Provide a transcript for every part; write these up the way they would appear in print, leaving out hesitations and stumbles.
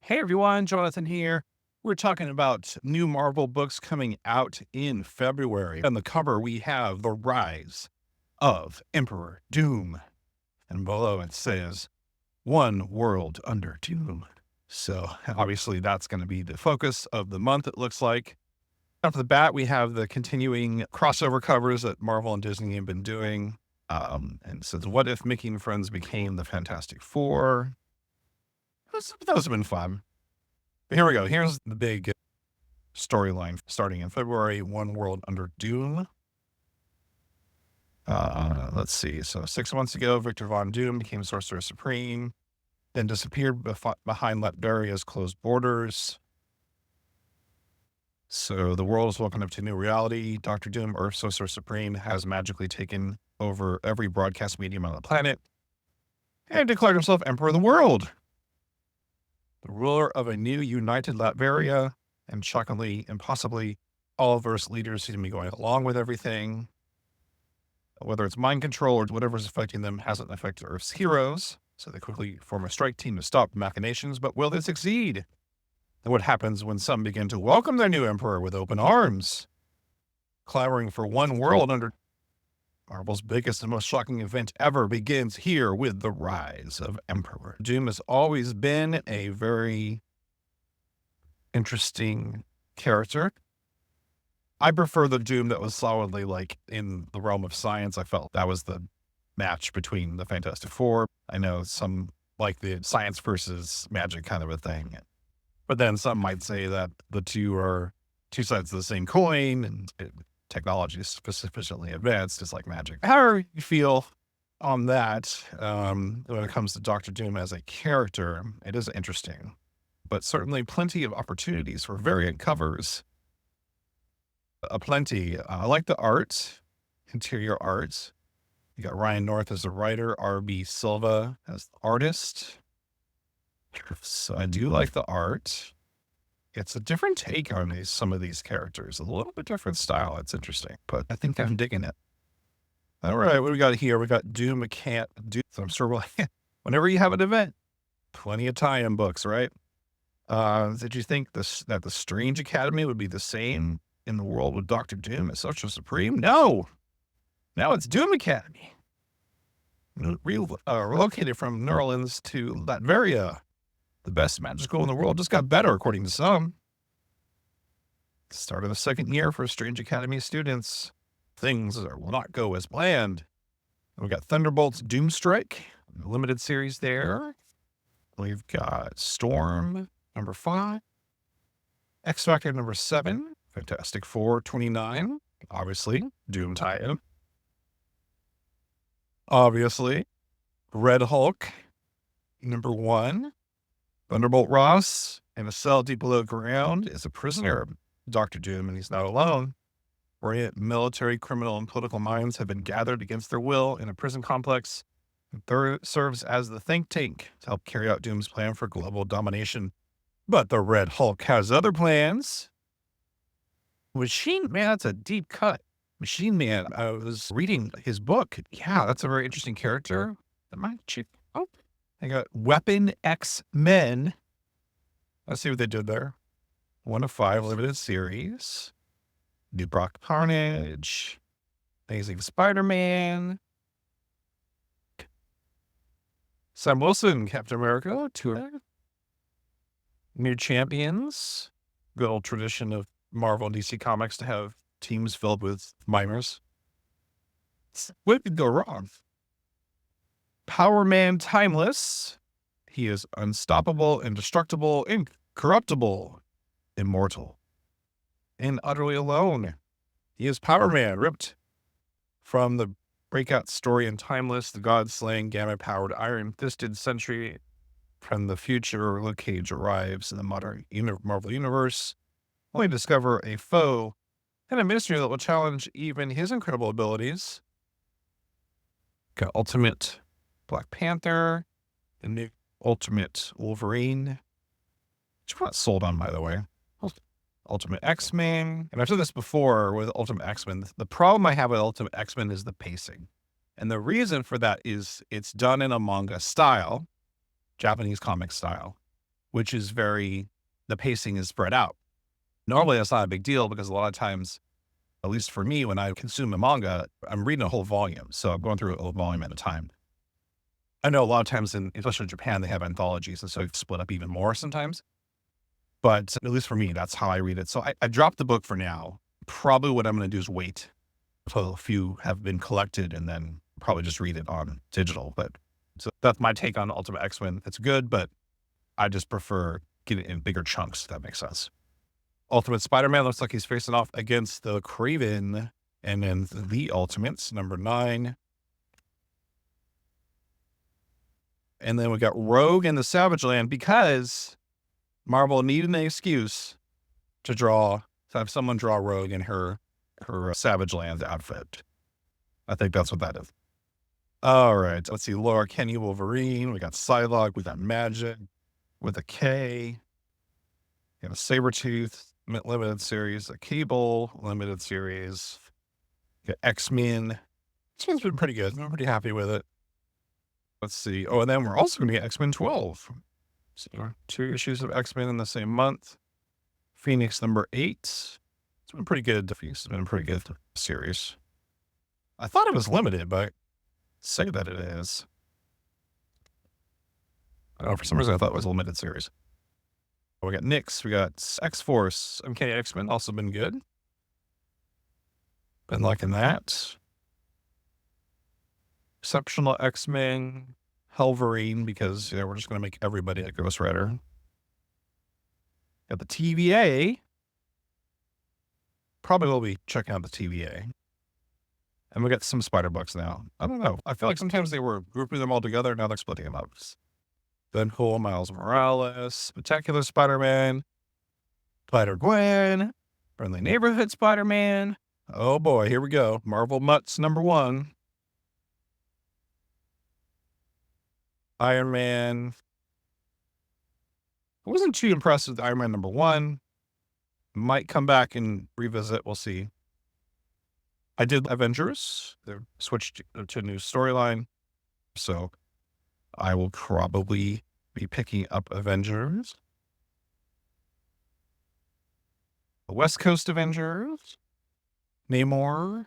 Hey everyone, Jonathan here. We're talking about new Marvel books coming out in February. On the cover, we have The Rise of Emperor Doom. And below it says, One World Under Doom. So obviously that's going to be the focus of the month, it looks like. Off the bat, we have the continuing crossover covers that Marvel and Disney have been doing. And it says, What if Mickey and Friends became the Fantastic Four? Those have been fun. But here we go. Here's the big storyline starting in February. One World Under Doom. Let's see. So 6 months ago, Victor Von Doom became Sorcerer Supreme, then disappeared behind Latvia's closed borders. So the world is woken up to new reality. Dr. Doom, or Sorcerer Supreme, has magically taken over every broadcast medium on the planet and declared himself Emperor of the World. The ruler of a new united Latveria, and shockingly, impossibly, all Earth's leaders seem to be going along with everything. Whether it's mind control or whatever's affecting them hasn't affected Earth's heroes, so they quickly form a strike team to stop machinations, but will they succeed? And what happens when some begin to welcome their new emperor with open arms, clamoring for one world under Marvel's biggest and most shocking event ever begins here with the rise of Emperor. Doom has always been a very interesting character. I prefer the Doom that was solidly like in the realm of science. I felt that was the match between the Fantastic Four. I know some like the science versus magic kind of a thing. But then some might say that the two are two sides of the same coin and technology is sufficiently advanced. It's like magic. However you feel on that, when it comes to Dr. Doom as a character, it is interesting, but certainly plenty of opportunities for variant covers. Plenty. I like the art, interior art. You got Ryan North as the writer, R.B. Silva as the artist. So I do like the art. It's a different take on some of these characters, a little bit different style. It's interesting, but I think I'm digging it. All right, what do we got here? We got Doom can't do. So I'm sure whenever you have an event, plenty of tie-in books, right? Did you think that the Strange Academy would be the same in the world with Dr. Doom as Sorcerer Supreme? No. Now it's Doom Academy. Relocated from New Orleans to Latveria. The best magic school in the world, just got better, according to some. Start of the second year for Strange Academy students. Things will not go as planned. We got Thunderbolt's Doomstrike, limited series there. We've got Storm, number 5. X Factor, number 7. Fantastic Four, 29. Obviously, Doom tie-in. Obviously, Red Hulk, number 1. Thunderbolt Ross, in a cell deep below ground, is a prisoner of Dr. Doom, and he's not alone. Brilliant military, criminal, and political minds have been gathered against their will in a prison complex. And serves as the think tank to help carry out Doom's plan for global domination. But the Red Hulk has other plans. Machine Man, that's a deep cut. Machine Man, I was reading his book. Yeah, that's a very interesting character. I got Weapon X-Men. Let's see what they did there. 1 of 5 limited series. New Brock Carnage. Amazing Spider-Man. Sam Wilson, Captain America. 2 New Champions. Good old tradition of Marvel and DC Comics to have teams filled with mimers. What could go wrong? Power Man Timeless. He is unstoppable, indestructible, incorruptible, immortal, and utterly alone. He is Power Man, ripped from the breakout story in Timeless, the god-slaying, gamma-powered, iron-fisted sentry from the future. Luke Cage arrives in the modern Marvel Universe, only to discover a foe and a mystery that will challenge even his incredible abilities. Got Ultimate Black Panther, the new Ultimate Wolverine, which I'm not sold on, by the way. Ultimate X-Men. And I've said this before with Ultimate X-Men. The problem I have with Ultimate X-Men is the pacing. And the reason for that is it's done in a manga style, Japanese comic style. which is the pacing is spread out. Normally, that's not a big deal because a lot of times, at least for me, when I consume a manga, I'm reading a whole volume. So I'm going through a volume at a time. I know a lot of times, especially in Japan, they have anthologies, and so it's split up even more sometimes. But at least for me, that's how I read it. So I dropped the book for now. Probably what I'm going to do is wait until a few have been collected and then probably just read it on digital. But so that's my take on Ultimate X-Men. It's good, but I just prefer getting it in bigger chunks, if that makes sense. Ultimate Spider-Man looks like he's facing off against the Kraven, and then the Ultimates, number 9. And then we got Rogue and the Savage Land because Marvel needed an excuse to have someone draw Rogue in her Savage Land outfit. I think that's what that is. All right, let's see. Laura Kenny Wolverine. We got Psylocke. We got Magic with a K. We got a Sabretooth limited series, a Cable limited series. We got X-Men. This one's been pretty good. I'm pretty happy with it. Let's see. Oh, and then we're also going to get X-Men 12. So 2 issues of X-Men in the same month. Phoenix number 8. It's been pretty good. It's been a pretty good series. I thought it was limited, but say that it is. For some reason I thought it was a limited series. We got Nyx, we got X-Force, MK X-Men, also been good. Been liking that. Exceptional X-Men, Helverine, because we're just going to make everybody a Ghost Rider. Got the TVA. Probably will be checking out the TVA. And we got some spider books now. I don't know. I feel like sometimes they were grouping them all together. Now they're splitting them up. Deadpool, Miles Morales, Spectacular Spider-Man, Spider-Gwen, Friendly Neighborhood Spider-Man. Oh boy, here we go. Marvel Mutts number 1. Iron Man. I wasn't too impressed with Iron Man number 1. Might come back and revisit. We'll see. I did Avengers. They switched to a new storyline. So I will probably be picking up Avengers. The West Coast Avengers. Namor.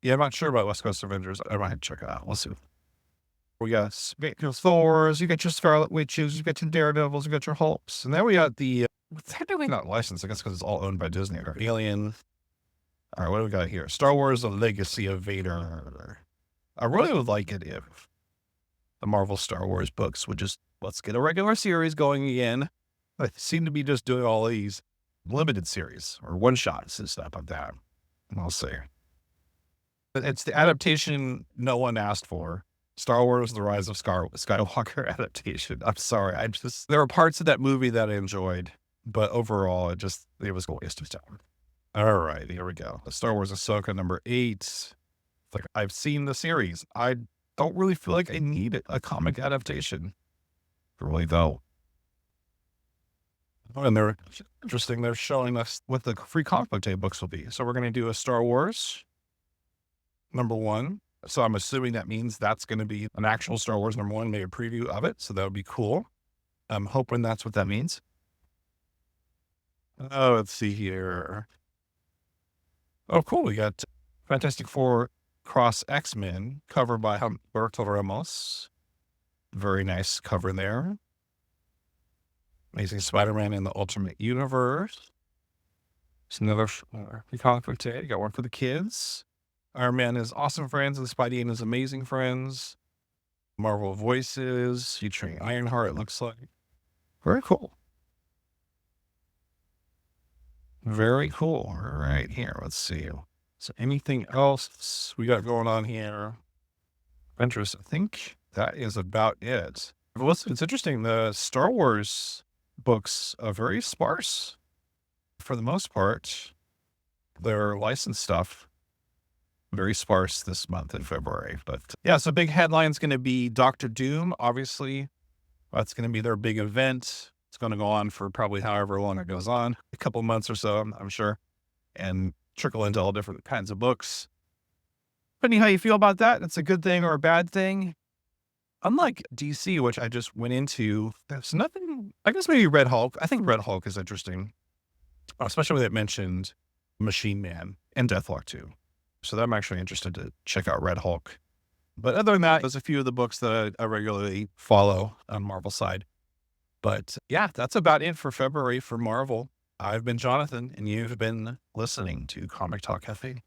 Yeah, I'm not sure about West Coast Avengers. I might check it out. We'll see. We got your Thors, you got your Scarlet Witches, you got your Daredevils, you got your Hulks. And then we got the, technically not licensed, I guess because it's all owned by Disney. Or Alien. All right, what do we got here? Star Wars, The Legacy of Vader. I really would like it if the Marvel Star Wars books would just, let's get a regular series going again. I seem to be just doing all these limited series or one-shots and stuff like that. And I'll see. But it's the adaptation no one asked for. Star Wars, The Rise of Skywalker adaptation. I'm sorry. There were parts of that movie that I enjoyed, but overall, it was a waste of time. All right, here we go. Star Wars Ahsoka number 8. It's like, I've seen the series. I don't really feel like I need a comic adaptation. I really don't. Oh, and they're interesting. They're showing us what the free comic book day books will be. So we're going to do a Star Wars number 1. So I'm assuming that means that's going to be an actual Star Wars number 1, maybe a preview of it. So that would be cool. I'm hoping that's what that means. Oh, let's see here. Oh, cool. We got Fantastic Four Cross X-Men, cover by Humberto Ramos. Very nice cover there. Amazing Spider-Man in the Ultimate Universe. It's another comic book today. You got one for the kids. Iron Man is Awesome Friends and Spidey and his Amazing Friends. Marvel Voices featuring Ironheart, it looks like. Very cool. Very cool. All right, here, let's see. So anything else we got going on here? Adventures, I think that is about it. It's interesting. The Star Wars books are very sparse for the most part. Their licensed stuff, very sparse this month in February. But yeah, so big headline's going to be Doctor Doom. Obviously, that's going to be their big event. It's going to go on for probably however long it goes on, a couple months or so, I'm sure, and trickle into all different kinds of books. Depending how you feel about that, it's a good thing or a bad thing. unlike DC, which I just went into, there's nothing. I guess maybe Red Hulk. I think Red Hulk is interesting, especially when it mentioned Machine Man and Deathlock too. So I'm actually interested to check out Red Hulk. But other than that, there's a few of the books that I regularly follow on Marvel side. But yeah, that's about it for February for Marvel. I've been Jonathan, and you've been listening to Comic Talk Cafe.